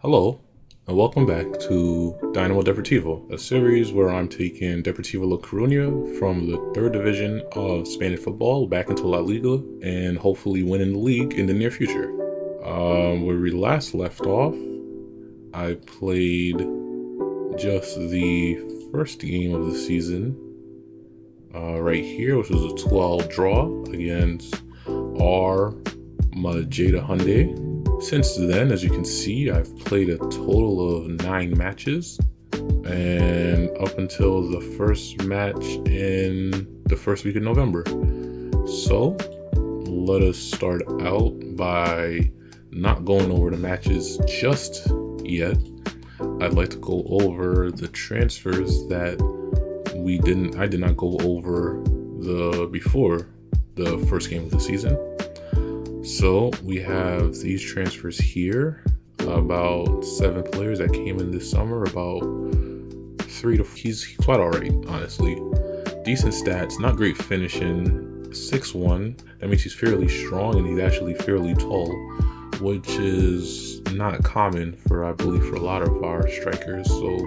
Hello, and welcome back to Dynamo Deportivo, a series where I'm taking Deportivo La Coruña from the third division of Spanish football back into La Liga and hopefully winning the league in the near future. Where we last left off, I played just the first game of the season right here, which was a 12 draw against our Manger Hyundai. Since then, as you can see, I've played a total of 9 matches, and up until the first match in the first week of November. So let us start out by not going over the matches just yet. I'd like to go over the transfers that I did not go over before the first game of the season. So we have these transfers here, about 7 players that came in this summer, about 3 to he's quite all right, honestly. Decent stats, not great finishing, 6'1", that means he's fairly strong and he's actually fairly tall, which is not common I believe for a lot of our strikers, so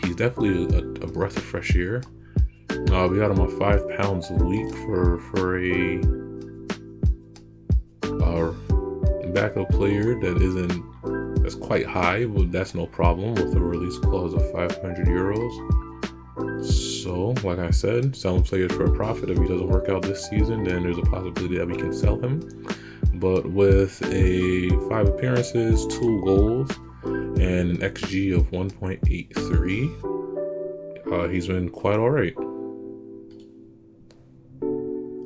he's definitely a breath of fresh air. We got him on 5 pounds a week for a backup player that's quite high, but that's no problem with a release clause of 500 euros. So, like I said, selling players for a profit. If he doesn't work out this season, then there's a possibility that we can sell him. But with 5 appearances, 2 goals, and an XG of 1.83, he's been quite all right.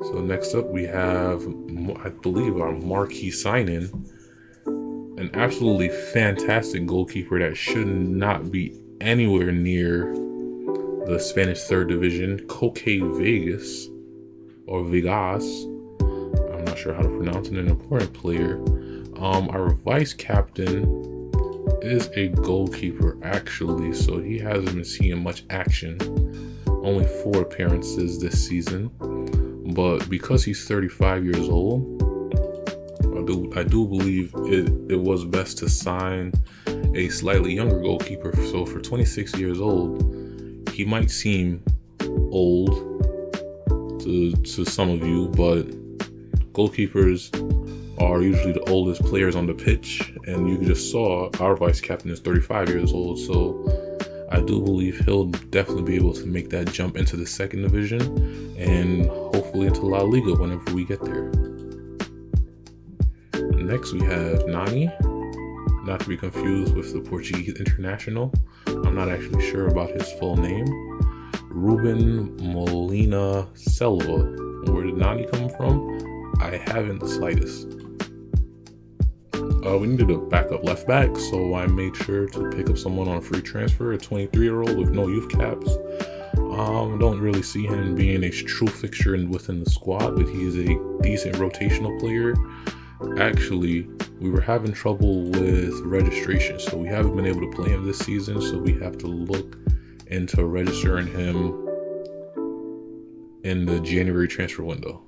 So next up we have, I believe, our marquee signing, an absolutely fantastic goalkeeper that should not be anywhere near the Spanish third division, Coque Vegas, or Vegas. I'm not sure how to pronounce it, an important player. Our vice captain is a goalkeeper actually, so he hasn't been seeing much action, only 4 appearances this season. But because he's 35 years old, I do believe it was best to sign a slightly younger goalkeeper. So for 26 years old, he might seem old to some of you, but goalkeepers are usually the oldest players on the pitch. And you just saw our vice captain is 35 years old. So I do believe he'll definitely be able to make that jump into the second division and hopefully into La Liga whenever we get there. Next we have Nani, not to be confused with the Portuguese international. I'm not actually sure about his full name. Ruben Molina Selva. Where did Nani come from? I haven't the slightest. We needed a backup left back, so I made sure to pick up someone on a free transfer, a 23-year-old with no youth caps. Don't really see him being a true fixture within the squad, but he is a decent rotational player. Actually, we were having trouble with registration, so we haven't been able to play him this season, so we have to look into registering him in the January transfer window.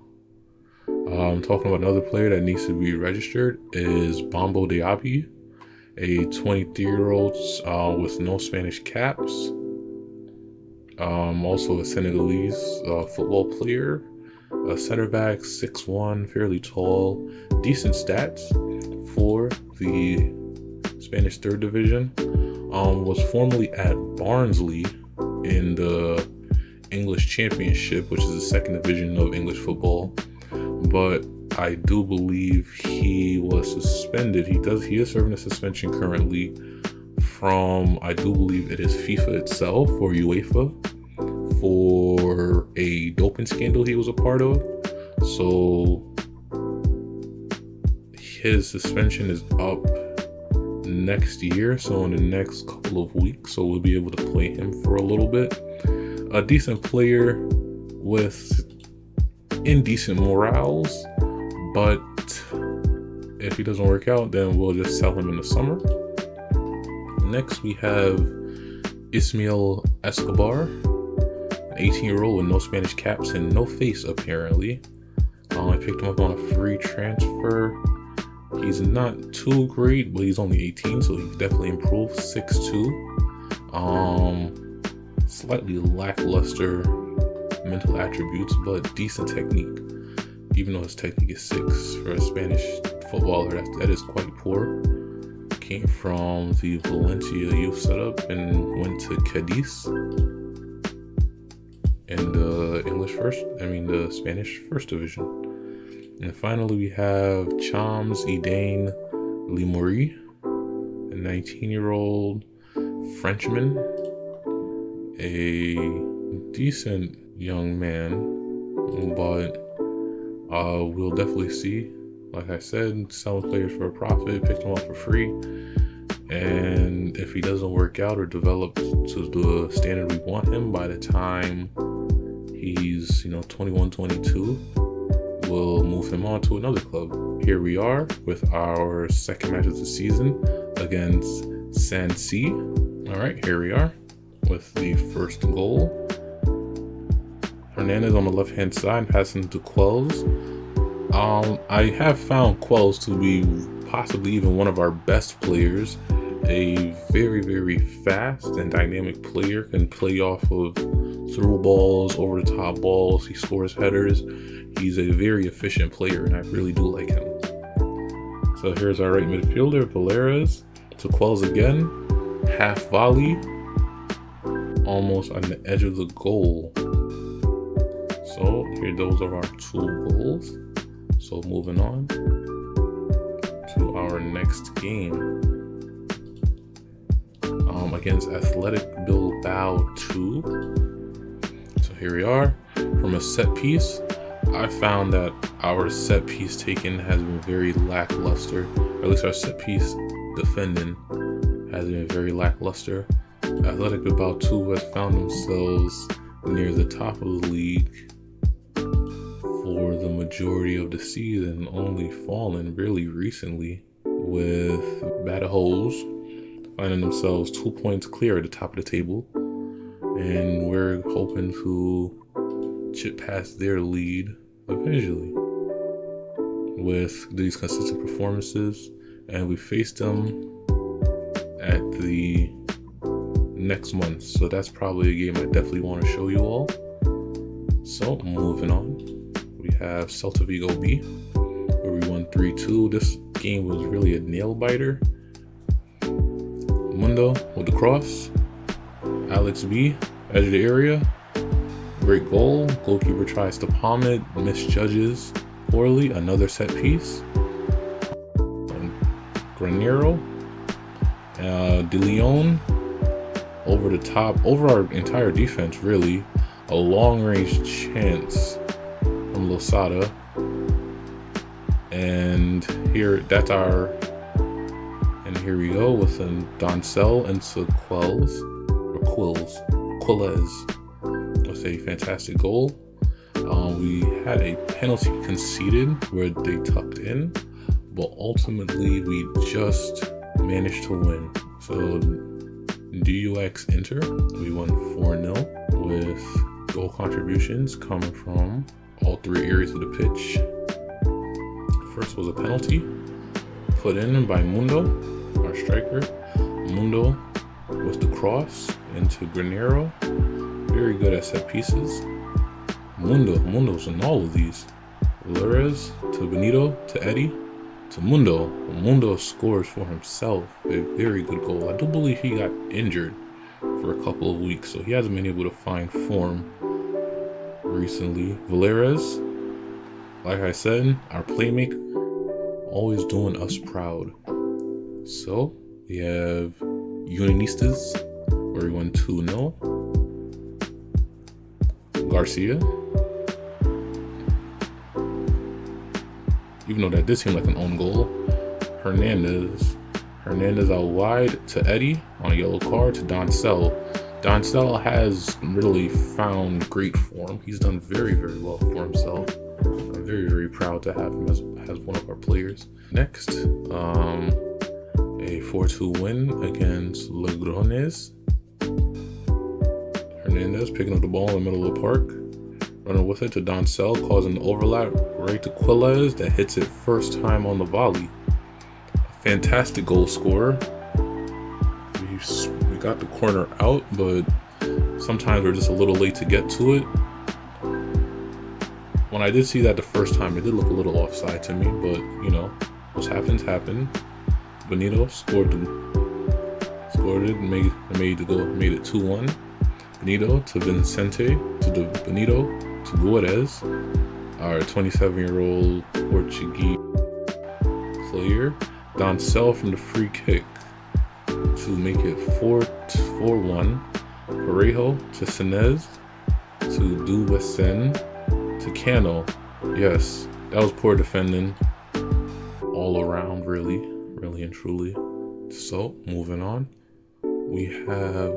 Talking about another player that needs to be registered is Bombo Diaby, a 23-year-old with no Spanish caps. Also a Senegalese football player, a center back, 6'1", fairly tall, decent stats for the Spanish third division. Was formerly at Barnsley in the English Championship, which is the second division of English football. But I do believe he was suspended. He is serving a suspension currently from, I do believe it is FIFA itself or UEFA, for a doping scandal he was a part of. So his suspension is up next year, so in the next couple of weeks, so we'll be able to play him for a little bit. A decent player with indecent morals, but if he doesn't work out, then we'll just sell him in the summer. Next we have Ismail Escobar, an 18-year-old with no Spanish caps and no face apparently. I picked him up on a free transfer. He's not too great, but he's only 18, so he can definitely improve. 6'2". Slightly lackluster mental attributes, but decent technique. Even though his technique is 6 for a Spanish footballer, that is quite poor. Came from the Valencia youth setup and went to Cadiz in the the Spanish first division. And finally, we have Chams Idane Limori, a 19-year-old Frenchman, a decent young man, but we'll definitely see. Like I said, selling players for a profit, pick them up for free, and if he doesn't work out or develop to the standard we want him by the time he's 21, 22, we'll move him on to another club. Here we are with our second match of the season against Sansi. All right, here we are with the first goal. Hernandez on the left-hand side, passing to Quells. I have found Quells to be possibly even one of our best players. A very, very fast and dynamic player, can play off of through balls, over the top balls. He scores headers. He's a very efficient player, and I really do like him. So here's our right midfielder, Valeras, to Quells again. Half volley, almost on the edge of the goal. So here, those are our 2 goals. So moving on to our next game against Athletic Bilbao 2. So here we are. From a set piece, I found that our set piece taken has been very lackluster. Or at least our set piece defending has been very lackluster. Athletic Bilbao 2 has found themselves near the top of the league for the majority of the season, only fallen really recently, with Badajoz finding themselves 2 points clear at the top of the table, and we're hoping to chip past their lead eventually with these consistent performances. And we face them at the next month, so that's probably a game I definitely want to show you all. So moving on, we have Celta Vigo B, where we won 3-2. This game was really a nail biter. Mundo with the cross. Alex B, edge of the area. Great goal. Goalkeeper tries to palm it, misjudges poorly. Another set piece. Granero. De Leon over the top, over our entire defense, really. A long-range chance from Losada. And here, here we go with a Doncel into Quilles. With a fantastic goal. We had a penalty conceded where they tucked in, but ultimately we just managed to win. So DUX Inter, we won 4-0 with goal contributions coming from all 3 areas of the pitch. First was a penalty put in by Mundo, our striker. Mundo with the cross into Granero. Very good at set pieces. Mundo's in all of these. Valores to Benito to Eddie to Mundo. Mundo scores for himself. A very good goal. I do believe he got injured for a couple of weeks, so he hasn't been able to find form recently. Valores, like I said, our playmaker, always doing us proud. So we have Unionistas, where we won 2-0. Garcia, even though that did seem like an own goal. Hernandez out wide to Eddie on a yellow card to Doncel. Doncel has really found great form. He's done very, very well for himself. I'm very, very proud to have him as one of our players. Next, a 4-2 win against Logrones. Hernandez picking up the ball in the middle of the park, running with it to Doncel, causing an overlap right to Quilles that hits it first time on the volley. fantastic goal scorer. We got the corner out, but sometimes we're just a little late to get to it. When I did see that the first time, it did look a little offside to me, but you know, what happens happened. Benito scored it, and made it 2-1. Benito to Vicente to Benito to Guedes, our 27-year-old Portuguese player. Doncel from the free kick to make it 4-1. Parejo to Senez to Duwesen to Cano. Yes, that was poor defending all around, really and truly. So moving on, we have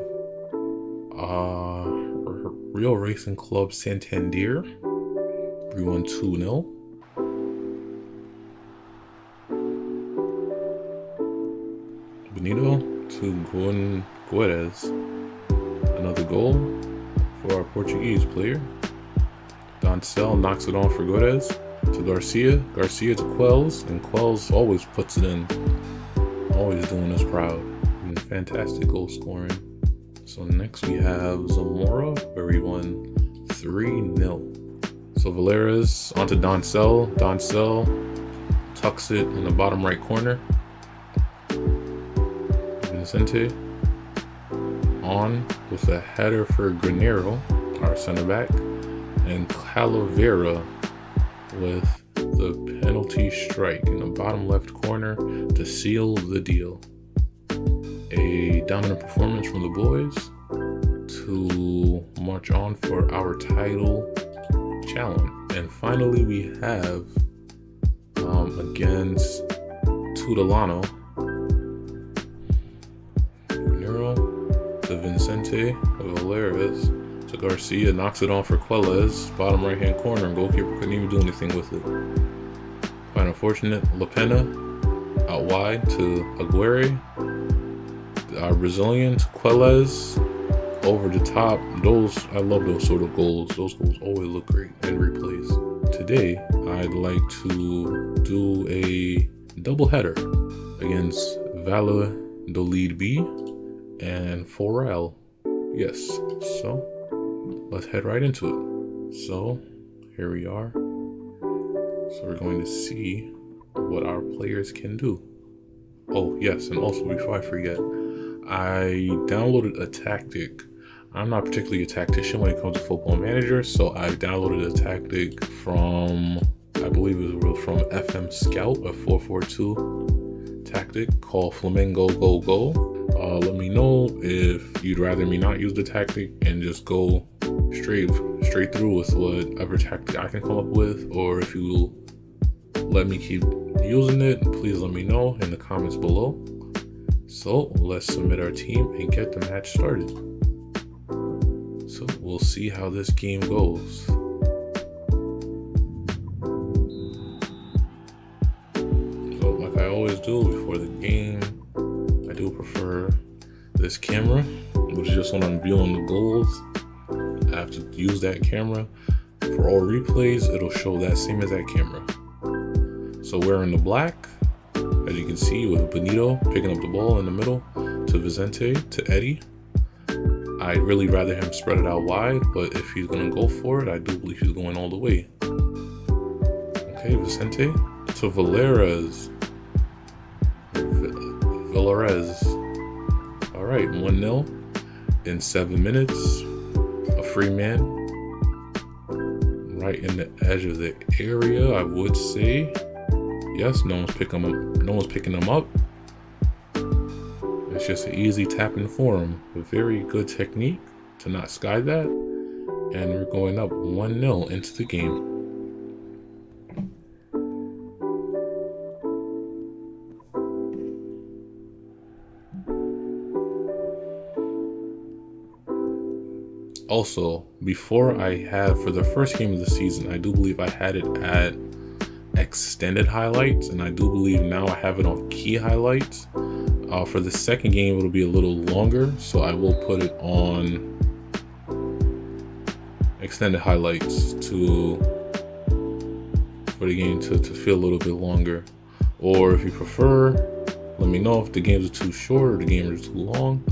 Real Racing Club Santander. We won 2-0. Benito to Guedes. Another goal for our Portuguese player. Doncel knocks it on for Guedes to Garcia. Garcia to Quells, and Quells always puts it in. Always doing us proud. And fantastic goal scoring. So next we have Zamora, where we won 3-0. So Valeras onto Doncel. Doncel tucks it in the bottom right corner. Vicente on with a header for Granero, our center back, and Calavera with the penalty strike in the bottom left corner to seal the deal. A dominant performance from the boys to march on for our title challenge. And finally we have against Tudelano, Granero to Vicente Valeras to Garcia, knocks it on for Quelles, bottom right hand corner, and goalkeeper couldn't even do anything with it. Quite unfortunate. La Pena out wide to Aguirre, our Brazilian to Quelles, over the top. I love those sort of goals. Those goals always look great in replays. Today I'd like to do a double header against Valladolid B and Forel. Yes, so let's head right into it. So here we are. So we're going to see what our players can do. Oh yes, and also before I forget, I downloaded a tactic. I'm not particularly a tactician when it comes to Football Manager, so I downloaded a tactic from, I believe it was from FM Scout, a 442 tactic called Flamengo Go Go. Let me know if you'd rather me not use the tactic and just go straight through with whatever tactic I can come up with, or if you will let me keep using it, please let me know in the comments below. So let's submit our team and get the match started. So we'll see how this game goes. So like I always do before the game, I do prefer this camera, which is just when I'm viewing the goals. I have to use that camera. For all replays, it'll show that same as that camera. So we're in the black, as you can see, with Benito picking up the ball in the middle to Vicente to Eddie. I'd really rather him spread it out wide, but if he's going to go for it, I do believe he's going all the way. Okay, Vicente to Valeras. All right, 1-0 in 7 minutes. A free man right in the edge of the area, I would say. Yes, no one's picking them up. It's just an easy tapping for him. A very good technique to not sky that. And we're going up 1-0 into the game. Also, before I had, for the first game of the season, I do believe I had it at extended highlights, and I do believe now I have it on key highlights. For the second game, it'll be a little longer, so I will put it on extended highlights for the game to feel a little bit longer. Or if you prefer, Let me know if the games are too short or the games are too long.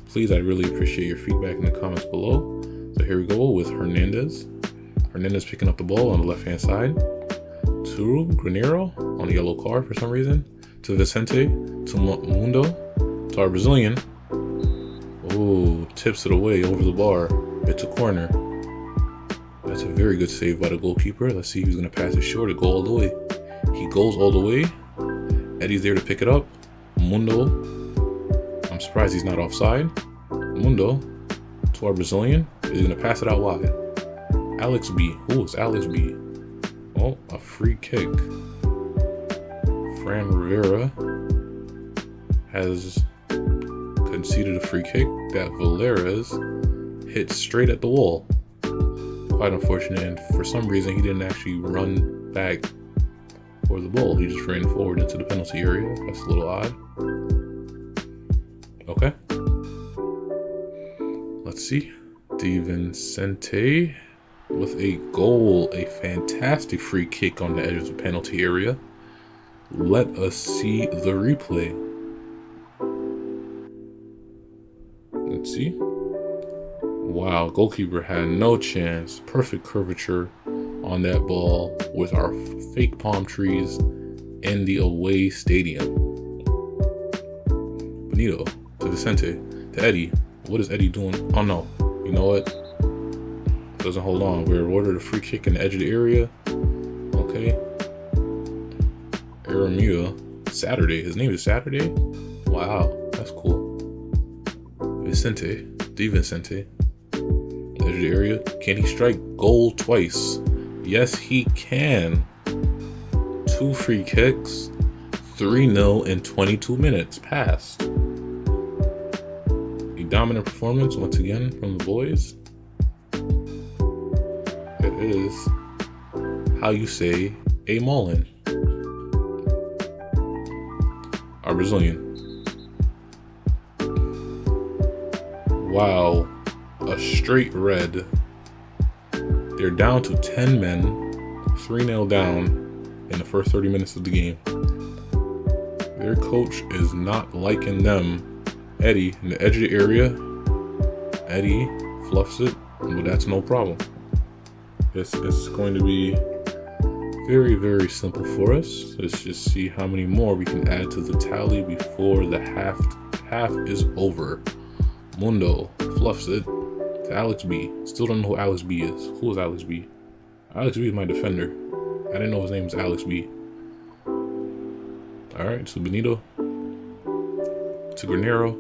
Please, I'd really appreciate your feedback in the comments below. So here we go with Hernandez. Hernandez picking up the ball on the left-hand side. To Granero on the yellow card for some reason. To Vicente. To Mundo. To our Brazilian. Oh, tips it away over the bar. It's a corner. That's a very good save by the goalkeeper. Let's see if he's going to pass it short or go all the way. He goes all the way. Eddie's there to pick it up. Mundo. I'm surprised he's not offside. Mundo to our Brazilian. He's going to pass it out wide. Alex B. Who is Alex B? Oh, a free kick. Fran Rivera has conceded a free kick that Valera's hit straight at the wall. Quite unfortunate, and for some reason he didn't actually run back for the ball. He just ran forward into the penalty area. That's a little odd. Okay. Let's see. Di Vincente with a goal, a fantastic free kick on the edge of the penalty area. Let us see the replay. Let's see. Wow, goalkeeper had no chance. Perfect curvature on that ball with our fake palm trees in the away stadium. Benito to Vicente to Eddie. What is Eddie doing? Oh no. You know what? Doesn't hold on. We're awarded a free kick in the edge of the area. Okay. Aramua. Saturday. His name is Saturday? Wow. That's cool. Vicente. Di Vicente. Edge of the area. Can he strike goal twice? Yes, he can. 2 free kicks. 3-0 in 22 minutes. Passed. A dominant performance once again from the boys. It is how you say a Mullen. Our Brazilian. Wow. A straight red. They're down to 10 men. 3-0 down in the first 30 minutes of the game. Their coach is not liking them. Eddie in the edge of the area. Eddie fluffs it, but that's no problem. It's going to be very, very simple for us. Let's just see how many more we can add to the tally before the half is over. Mundo fluffs it to Alex B. Still don't know who Alex B is. Who is Alex B? Alex B is my defender. I didn't know his name was Alex B. Alright, so Benito to Granero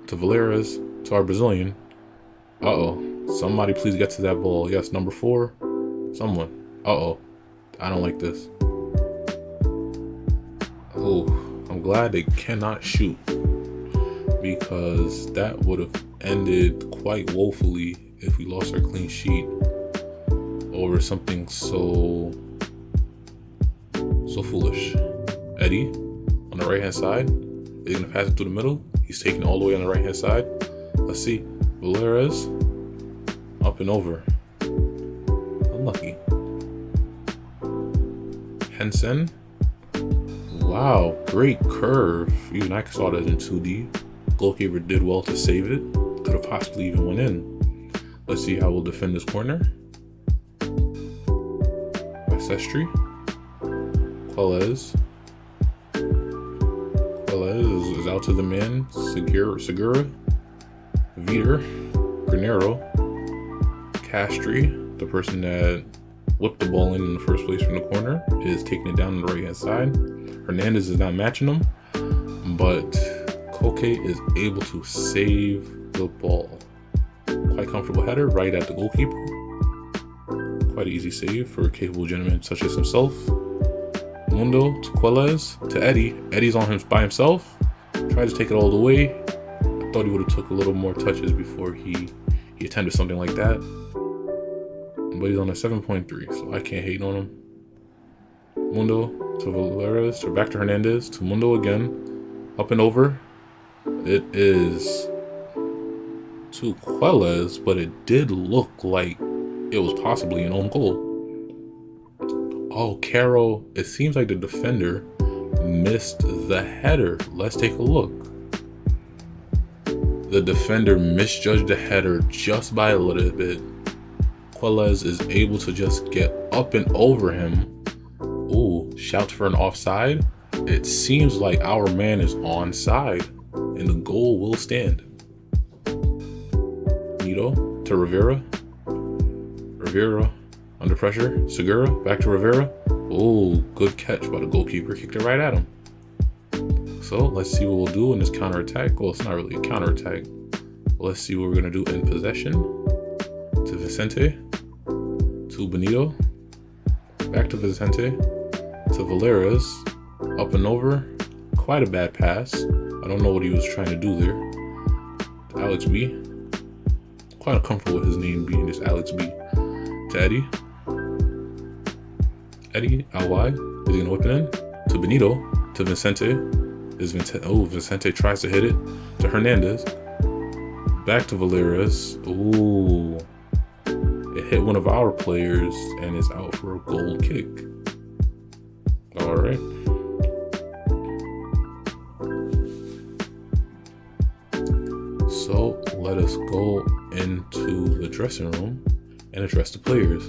to Valera's to our Brazilian. Uh-oh. Somebody please get to that ball. Yes, number 4. Someone. Uh-oh. I don't like this. Oh, I'm glad they cannot shoot, because that would have ended quite woefully if we lost our clean sheet over something so foolish. Eddie on the right hand side. He's gonna pass it through the middle. He's taking it all the way on the right hand side. Let's see. Valera's up and over. Unlucky. Henson. Wow, great curve. Even I saw that in 2D. Goalkeeper did well to save it. Could have possibly even went in. Let's see how we'll defend this corner. By Sestri. Quellez is out to the man. Segura. Viter. Granero. Castri, the person that whipped the ball in the first place from the corner, is taking it down on the right hand side. Hernandez is not matching him, but Koke is able to save the ball. Quite comfortable header right at the goalkeeper. Quite an easy save for a capable gentleman such as himself. Mundo to Quellez to Eddie. Eddie's on him by himself. Tried to take it all the way. I thought he would have took a little more touches before he attempted something like that. But he's on a 7.3, so I can't hate on him. Mundo to Valera's, or back to Hernandez, to Mundo again. Up and over. It is to Quellez, but it did look like it was possibly an own goal. Oh, Caro, it seems like the defender missed the header. Let's take a look. The defender misjudged the header just by a little bit. Quelez is able to just get up and over him. Ooh, shouts for an offside. It seems like our man is onside, and the goal will stand. Nito to Rivera. Rivera under pressure. Segura back to Rivera. Ooh, good catch by the goalkeeper. Kicked it right at him. So let's see what we'll do in this counterattack. Well, it's not really a counterattack. Let's see what we're gonna do in possession. To Vicente. To Benito. Back to Vicente. To Valeras. Up and over. Quite a bad pass. I don't know what he was trying to do there. To Alex B. Quite uncomfortable with his name being just Alex B. To Eddie. Eddie out wide. Is he gonna whip it in? To Benito. To Vicente. Vicente tries to hit it. To Hernandez. Back to Valeras. Ooh. It hit one of our players and is out for a goal kick. Alright. So let us go into the dressing room and address the players.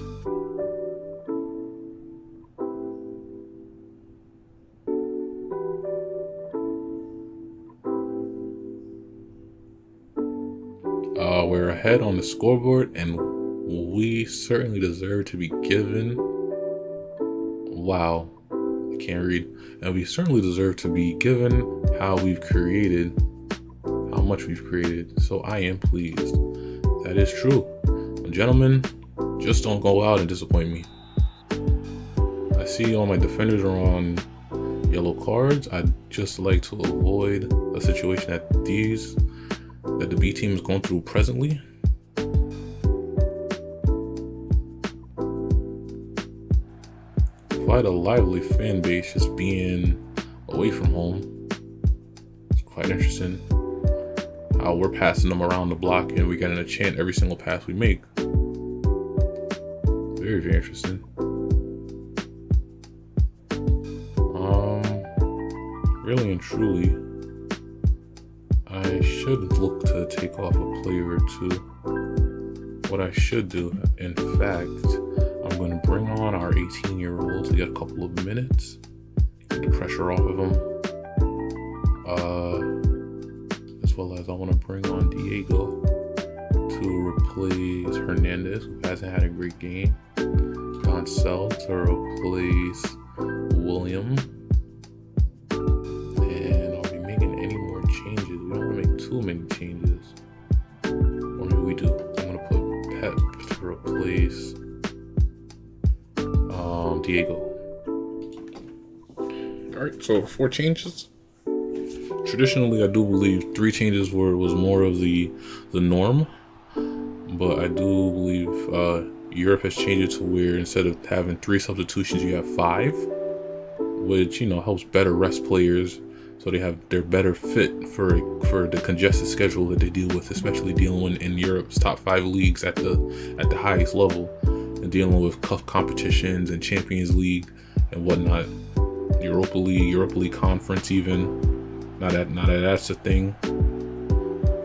We're ahead on the scoreboard, and we certainly deserve to be given. Wow, I can't read. And we certainly deserve to be given how much we've created. So I am pleased. That is true. Gentlemen, just don't go out and disappoint me. I see all my defenders are on yellow cards. I'd just like to avoid a situation that the B team is going through presently. Quite a lively fan base just being away from home. It's quite interesting how we're passing them around the block and we're getting a chant every single pass we make. Very, very interesting. Really and truly, I should look to take off a player or two. What I should do, in fact, I'm going to bring on our 18-year-old to get a couple of minutes, get the pressure off of him. As well as I want to bring on Diego to replace Hernandez, who hasn't had a great game. Doncel to replace William. Too many changes. Or maybe we do. I'm gonna put Pep to replace Diego. Alright, so 4 changes. Traditionally I do believe 3 changes was more of the norm. But I do believe Europe has changed it to where instead of having 3 substitutions you have 5. Which, helps better rest players. So they're better fit for the congested schedule that they deal with, especially dealing in Europe's top 5 leagues at the highest level, and dealing with tough competitions and Champions League and whatnot, Europa League Conference even. Not that that's a thing.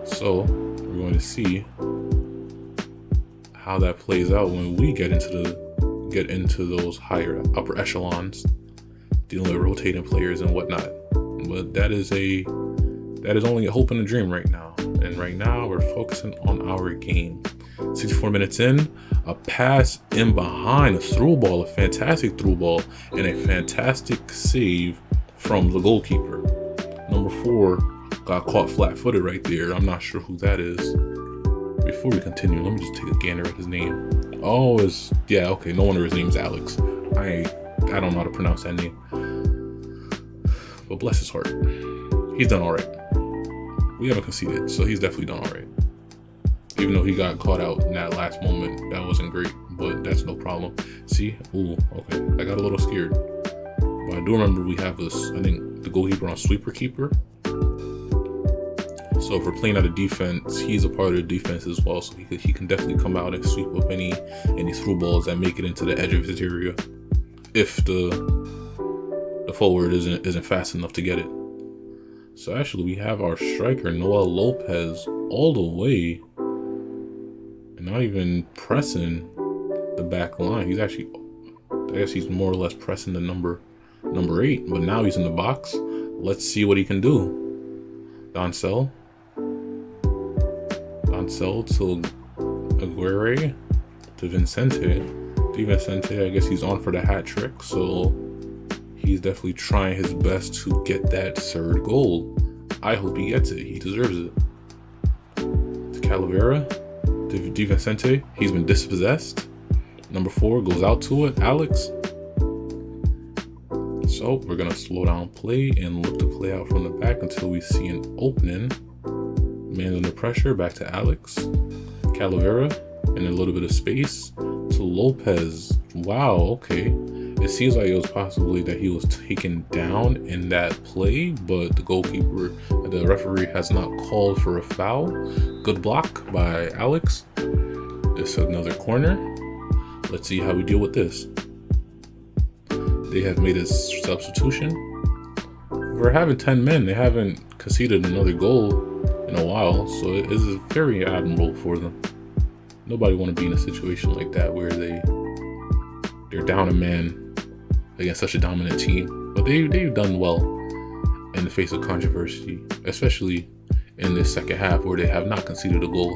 So we're going to see how that plays out when we get into those higher upper echelons, dealing with rotating players and whatnot. But that is only a hope and a dream right now. And right now we're focusing on our game. 64 minutes in, a pass in behind, a fantastic through ball, and a fantastic save from the goalkeeper. Number 4 got caught flat-footed right there. I'm not sure who that is. Before we continue, let me just take a gander at his name. Oh, okay. No wonder his name's Alex. I don't know how to pronounce that name. But bless his heart, he's done all right. We haven't conceded, so he's definitely done all right. Even though he got caught out in that last moment, that wasn't great, but that's no problem. See? Ooh, okay. I got a little scared. But I do remember we have I think, the goalkeeper on sweeper keeper. So if we're playing out of defense, he's a part of the defense as well. So he can definitely come out and sweep up any through balls that make it into the edge of his area. If the forward isn't fast enough to get it. So actually we have our striker, Noel Lopez, all the way. And not even pressing the back line. He's actually, I guess he's more or less pressing the number 8. But now he's in the box. Let's see what he can do. Doncel to Aguirre to Vicente. I guess he's on for the hat trick, so he's definitely trying his best to get that third goal. I hope he gets it. He deserves it. To Calavera, to Vicente. He's been dispossessed. Number 4 goes out to it, Alex. So we're gonna slow down play and look to play out from the back until we see an opening. Man under pressure, back to Alex. Calavera, and a little bit of space to Lopez. Wow, okay. It seems like it was possibly that he was taken down in that play, but the referee has not called for a foul. Good block by Alex. It's another corner. Let's see how we deal with this. They have made a substitution. We're having 10 men. They haven't conceded another goal in a while, so it is very admirable for them. Nobody want to be in a situation like that where they're down a man against such a dominant team. But they've done well in the face of controversy, especially in this second half where they have not conceded a goal.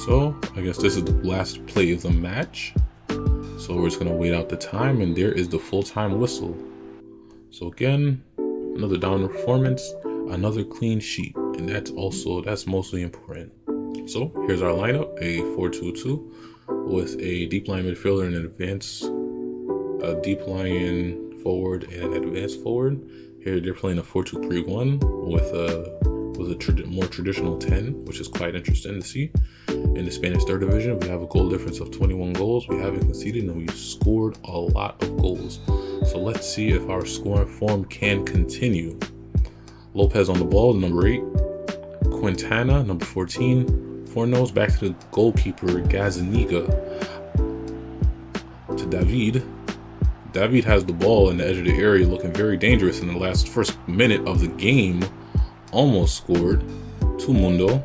So I guess this is the last play of the match. So we're just gonna wait out the time, and there is the full-time whistle. So again, another dominant performance, another clean sheet, and that's mostly important. So here's our lineup: a 4-2-2 with a deep line midfielder and a deep line forward and an advanced forward. Here they're playing a 4-2-3-1 with a more traditional 10, which is quite interesting to see. In the Spanish third division, we have a goal difference of 21 goals. We haven't conceded, and we've scored a lot of goals. So let's see if our scoring form can continue. Lopez on the ball, number 8. Quintana, number 14. Fornos back to the goalkeeper, Gazaniga. To David. David has the ball in the edge of the area, looking very dangerous in the first minute of the game. Almost scored. To Mundo.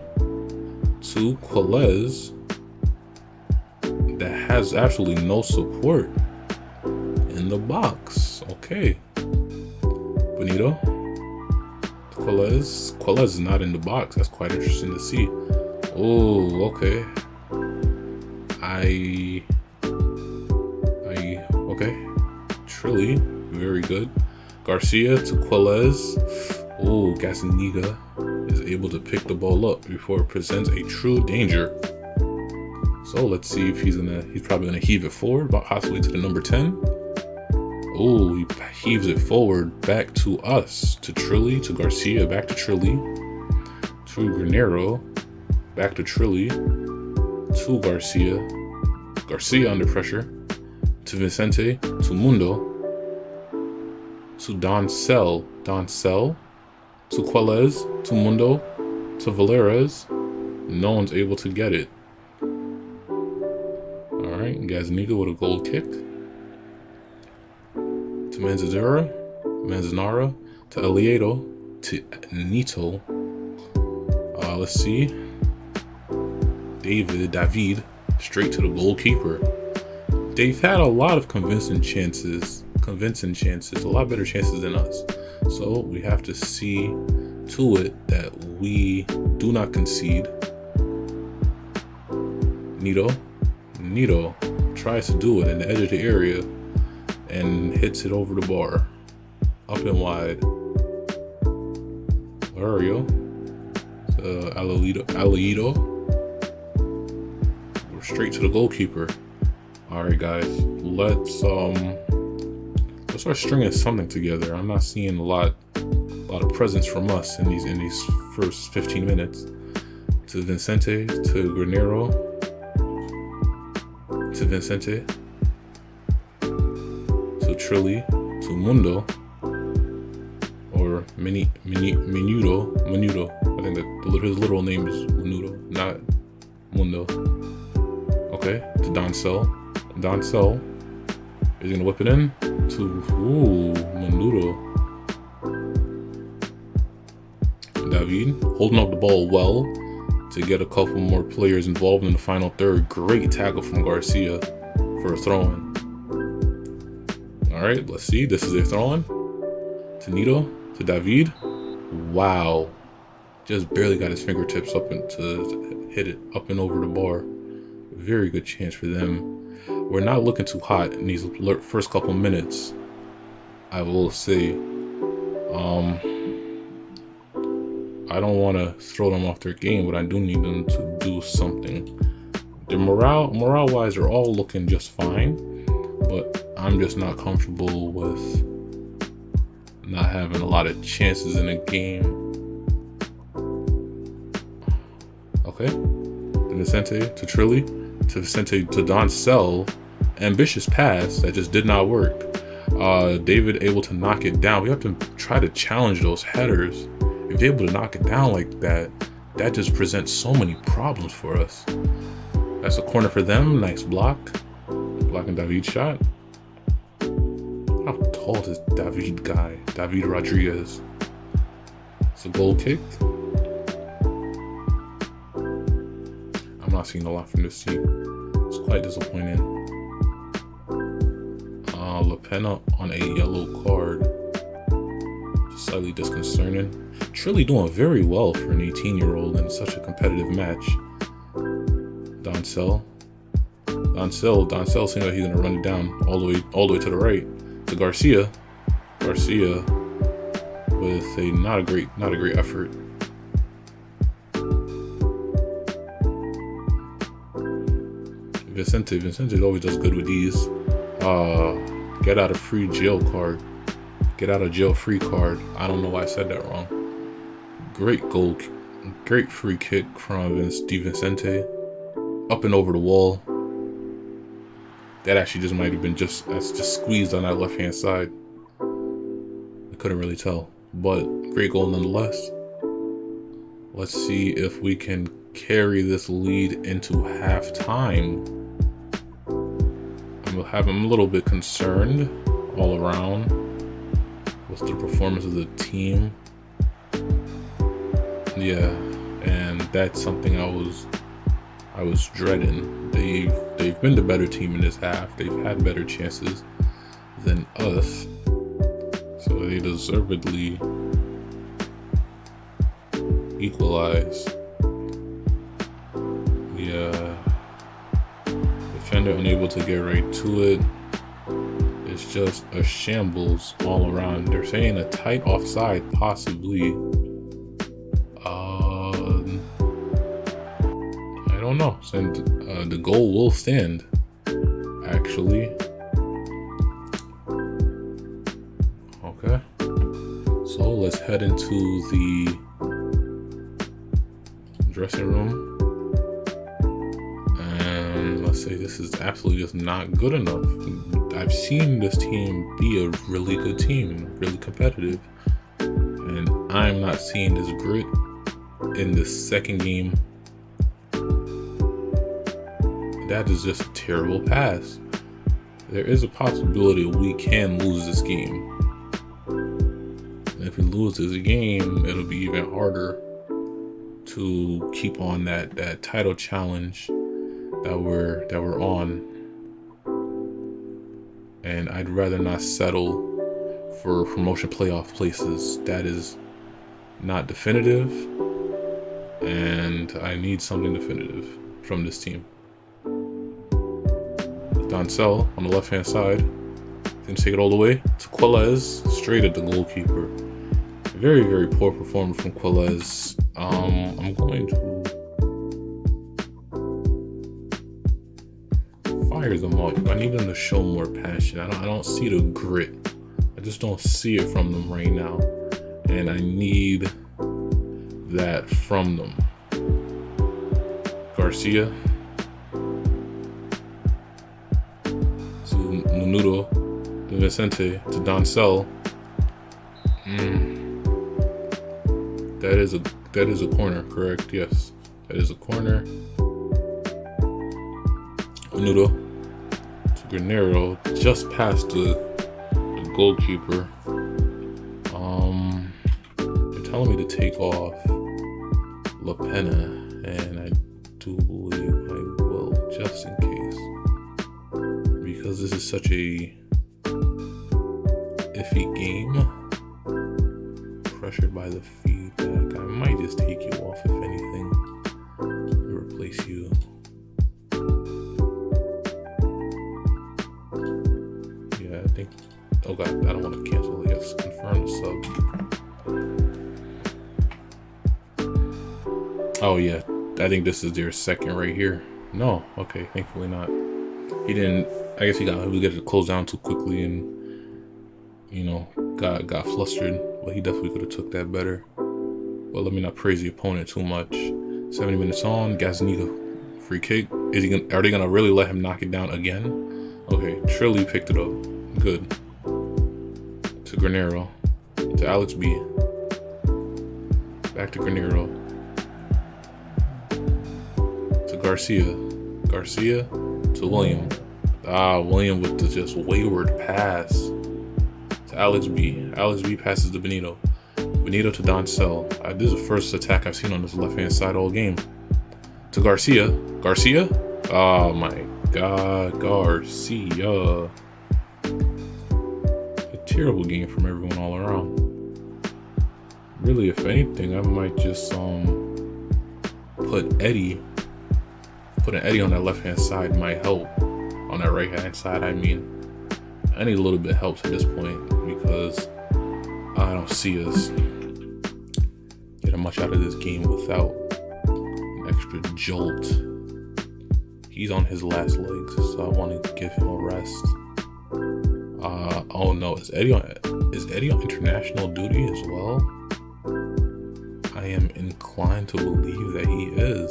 To Quilez. That has absolutely no support in the box. Okay. Bonito. Quilez is not in the box. That's quite interesting to see. Oh, okay. Okay. Trilly, very good. Garcia to Quilez. Oh, Gazaniga is able to pick the ball up before it presents a true danger. So let's see if he's probably gonna heave it forward, possibly to the number 10. Oh, he heaves it forward back to us, to Trilly, to Garcia, back to Trilly, to Granero, back to Trilly, to Garcia under pressure, to Vicente, to Mundo, to Doncel, to Quilez, to Mundo, to Valeras. No one's able to get it. Alright, Gazaniga with a goal kick. To Manzanara, to Eliedo, to Nito. Let's see. David, straight to the goalkeeper. They've had a lot of convincing chances, a lot better chances than us. So we have to see to it that we do not concede. Nito tries to do it in the edge of the area and hits it over the bar, up and wide. Valerio, Alaido, we're straight to the goalkeeper. All right, guys, let's start stringing something together. I'm not seeing a lot of presence from us in these first 15 minutes. To Vicente, to Granero, to Vicente, to Trilly, to Mundo, or Menudo. I think that his literal name is Menudo, not Mundo. Okay, to Doncel is gonna whip it in to Menudo. David holding up the ball well to get a couple more players involved in the final third. Great tackle from Garcia for a throw-in. All right, let's see. This is a throw-in. To Nito, to David. Wow. Just barely got his fingertips up and to hit it up and over the bar. Very good chance for them. We're not looking too hot in these first couple minutes, I will say. I don't want to throw them off their game, but I do need them to do something. Their morale-wise, they're all looking just fine, but I'm just not comfortable with not having a lot of chances in a game. Okay, to Vicente, to Trilly, to Vicente, to Doncel. Ambitious pass that just did not work. David able to knock it down. We have to try to challenge those headers. If they're able to knock it down like that, that just presents so many problems for us. That's a corner for them. Nice block. Blocking David's shot. How tall is this David guy? David Rodriguez. It's a goal kick. I'm not seeing a lot from this team. It's quite disappointing. La Pena on a yellow card. Slightly disconcerting. Trilly doing very well for an 18-year-old in such a competitive match. Doncel seems like he's gonna run it down all the way to the right to Garcia. Garcia with a not a great effort. Vicente always does good with these. Get out of free jail card. Get out of jail free card. I don't know why I said that wrong. Great goal. Great free kick from Vicente. Up and over the wall. That actually just might have been just squeezed on that left hand side. I couldn't really tell. But great goal nonetheless. Let's see if we can carry this lead into halftime. I'm a little bit concerned all around with the performance of the team. Yeah, and that's something I was dreading. They've been the better team in this half. They've had better chances than us, so they deservedly equalize. Yeah, defender unable to get right to it. It's just a shambles all around. They're saying a tight offside, possibly. I don't know. And the goal will stand, actually. Okay. So let's head into the dressing room. And let's say this is absolutely just not good enough. I've seen this team be a really good team, really competitive. And I'm not seeing this grit in the second game. That is just a terrible pass. There is a possibility we can lose this game. And if we lose this game, it'll be even harder to keep on that title challenge that we're on. And I'd rather not settle for promotion playoff places. That is not definitive, and I need something definitive from this team. Doncel on the left hand side, didn't take it all the way to Quilez, straight at the goalkeeper. Very, very poor performance from Quilez. I'm going to fire them up. I need them to show more passion. I don't see the grit. I just don't see it from them right now, and I need that from them. Garcia to Menudo, to Vicente, to Doncel. That is a corner, correct? Yes, that is a corner. Menudo to Granero, just past the goalkeeper. They're telling me to take off La Pena, and I do believe I will, just in case, because this is such a iffy game. Pressured by the feedback, I might just take you off if anything, replace you. Yeah, I think. Oh god, I don't want to cancel. Yes, confirm the sub. Oh yeah, I think this is their second right here. No, okay, thankfully not. He didn't. I guess he was getting to close down too quickly and got flustered. But he definitely could have took that better. But let me not praise the opponent too much. 70 minutes on, Gazaniga free kick. Are they gonna really let him knock it down again? Okay, Trilly picked it up. Good. To Granero. To Alex B. Back to Granero. To Garcia. Garcia to William. William with the just wayward pass. To Alex B. Alex B passes to Benito. Benito to Doncel. This is the first attack I've seen on this left-hand side all game. To Garcia. Garcia? Oh my god. Garcia. A terrible game from everyone all around. Really, if anything, I might just put an Eddie on that left-hand side might help. On that right-hand side, I mean. I need a little bit of help at this point because I don't see us getting much out of this game without an extra jolt. He's on his last legs, so I want to give him a rest. Oh no, is Eddie on international duty as well? I am inclined to believe that he is.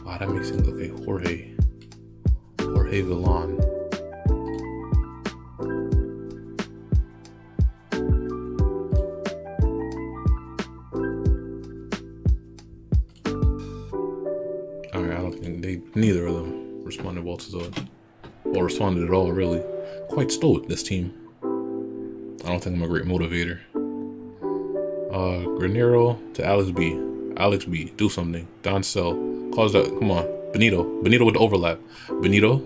Wow, that makes sense. Okay, Jorge Villan. Neither of them responded well to the, or responded at all, really. Quite stoic, this team. I don't think I'm a great motivator. Granero to Alex B. Alex B, do something. Doncel, cause that, come on. Benito with the overlap. Benito,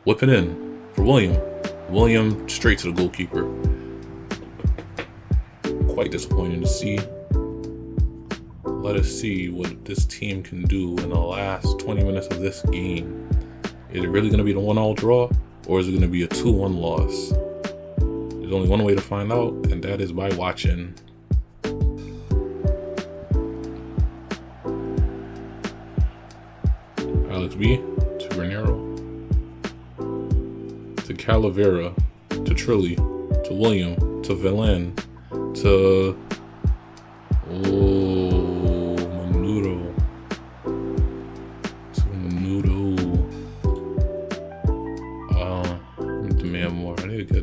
whip it in for William. William straight to the goalkeeper. Quite disappointing to see. Let us see what this team can do in the last 20 minutes of this game. Is it really going to be the 1-1 draw, or is it going to be a 2-1 loss? There's only one way to find out, and that is by watching. Alex B to Granero, to Calavera, to Trilly, to William, to Villan, to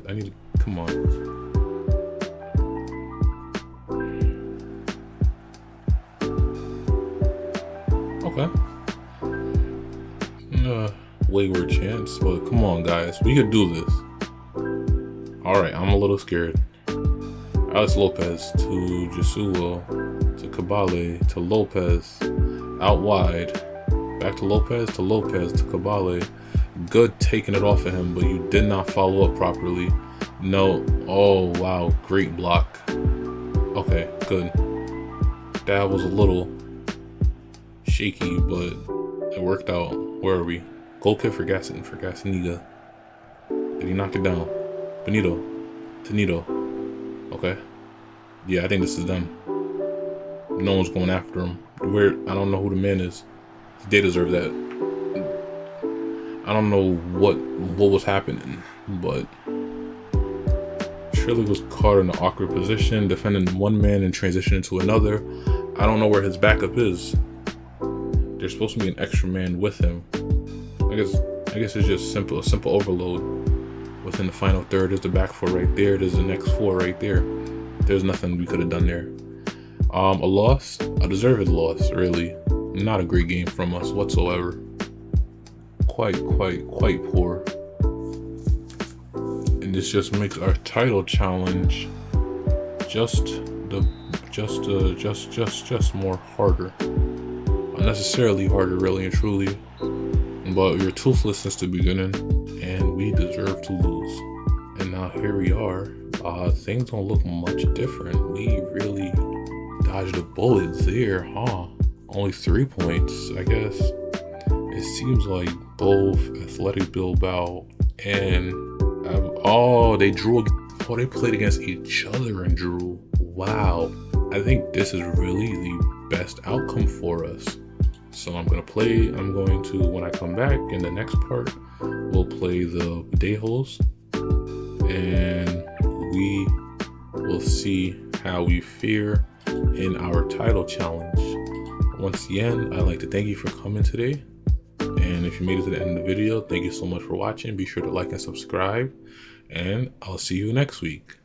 I need to, come on. Okay. Wayward chance, but come on, guys. We could do this. Alright, I'm a little scared. Alex Lopez to Jesulo, to Cabale, to Lopez, out wide. Back to Lopez, to Cabale. Good taking it off of him, but you did not follow up properly. No. Oh, wow. Great block. Okay, good. That was a little shaky, but it worked out. Where are we? Goal kick for Gazaniga. Did he knock it down? Benito. Tenito. Okay. Yeah, I think this is them. No one's going after him. I don't know who the man is. They deserve that. I don't know what was happening, but Trilly was caught in an awkward position, defending one man and transitioning to another. I don't know where his backup is. There's supposed to be an extra man with him. I guess it's just a simple overload. Within the final third, there's the back four right there. There's the next four right there. There's nothing we could have done there. A loss, a deserved loss, really. Not a great game from us whatsoever. Quite poor. and this just makes our title challenge just more harder. Unnecessarily harder, really and truly. But you're toothless since the beginning, and we deserve to lose. And now here we are. Things don't look much different. We really dodged a bullet there, huh? Only 3 points, I guess. It seems like both Athletic Bilbao and they drew. Oh, they played against each other and drew. Wow. I think this is really the best outcome for us. So I'm going to, when I come back in the next part, we'll play the Dejos, and we will see how we fare in our title challenge. Once again, I'd like to thank you for coming today. And if you made it to the end of the video, thank you so much for watching. Be sure to like and subscribe, and I'll see you next week.